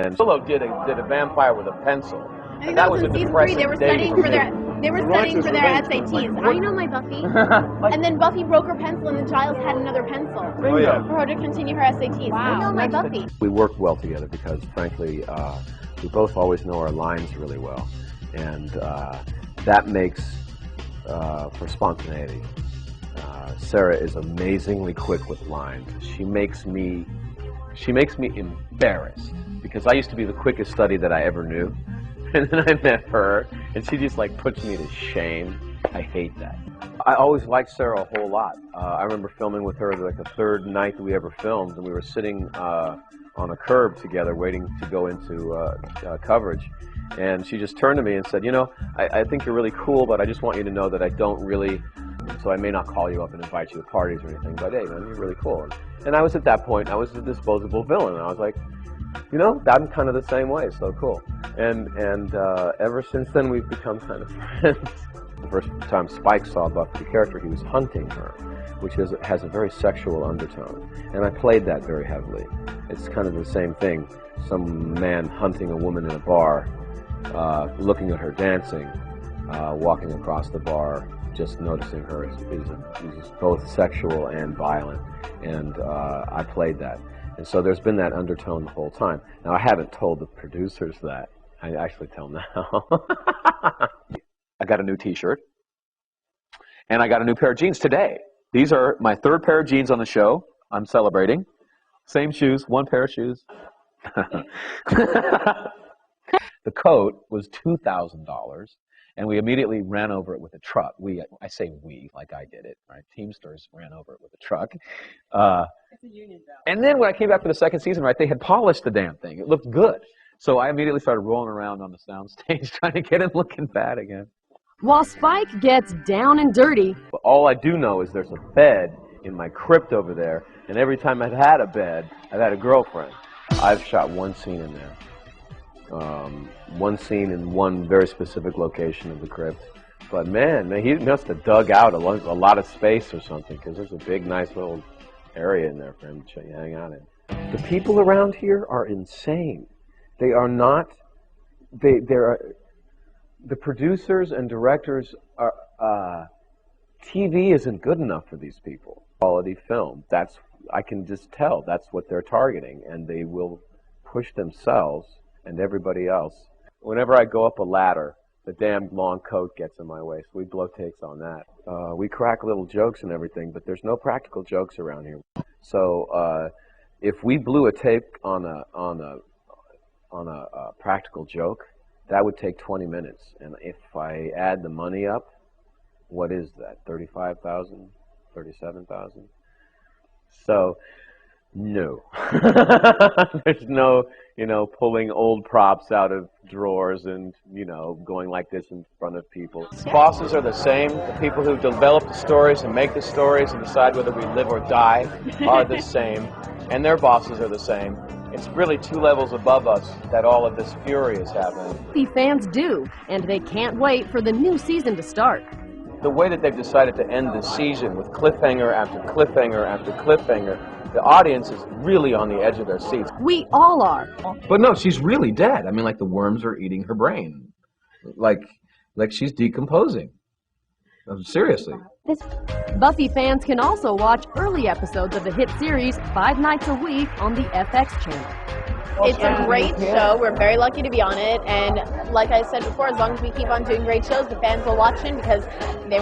And Solo did a vampire with a pencil. I think that was a season 3. depressing They were day studying for their SATs. I know my Buffy. And then Buffy broke her pencil, and then Giles had another pencil for her to continue her SATs. Wow. I know my Buffy. We work well together because, frankly, we both always know our lines really well, and that makes for spontaneity. Sarah is amazingly quick with lines. She makes me embarrassed because I used to be the quickest study that I ever knew, and then I met her, and she just like puts me to shame. I hate that. I always liked Sarah a whole lot. I remember filming with her like the third night that we ever filmed, and we were sitting on a curb together waiting to go into coverage, and she just turned to me and said, you know, I think you're really cool, but I just want you to know that I don't really, so I may not call you up and invite you to parties or anything, but hey, man, you're really cool. And I was at that point, I was a disposable villain, and I was like, you know, I'm kind of the same way, so cool. And ever since then, we've become kind of friends. The first time Spike saw Buffy, the character, he was hunting her, which has a very sexual undertone. And I played that very heavily. It's kind of the same thing. Some man hunting a woman in a bar, looking at her dancing, walking across the bar, just noticing her is both sexual and violent. And I played that. And so there's been that undertone the whole time. Now, I haven't told the producers that. I actually tell them now. I got a new T-shirt, and I got a new pair of jeans today. These are my third pair of jeans on the show. I'm celebrating. Same shoes, one pair of shoes. The coat was $2,000, and we immediately ran over it with a truck. I say we, like I did it, right? Teamsters ran over it with a truck. It's a union job. And then when I came back for the second season, right, they had polished the damn thing. It looked good. So I immediately started rolling around on the sound stage trying to get it looking bad again. While Spike gets down and dirty, but all I do know is there's a bed in my crypt over there, and every time I've had a bed, I've had a girlfriend. I've shot one scene in there. One scene in one very specific location of the crypt. But man, he must have dug out a lot of space or something, because there's a big, nice little area in there for him to hang out in. The people around here are insane. They are not, the producers and directors are, TV isn't good enough for these people. Quality film, I can just tell that's what they're targeting, and they will push themselves and everybody else. Whenever I go up a ladder, the damn long coat gets in my way, so we blow takes on that. We crack little jokes and everything, but there's no practical jokes around here. So if we blew a take on a practical joke, that would take 20 minutes. And if I add the money up, what is that, 35,000, 37,000? So, no. There's no, pulling old props out of drawers and, going like this in front of people. Bosses are the same. The people who develop the stories and make the stories and decide whether we live or die are the same. And their bosses are the same. It's really 2 levels above us that all of this fury is happening. Buffy fans do, and they can't wait for the new season to start. The way that they've decided to end the season with cliffhanger after cliffhanger after cliffhanger, the audience is really on the edge of their seats. We all are. But no, she's really dead. I mean, like the worms are eating her brain. Like she's decomposing. Seriously. Buffy fans can also watch early episodes of the hit series 5 nights a week on the FX channel. It's a great show. We're very lucky to be on it. And like I said before, as long as we keep on doing great shows, the fans will watch it because they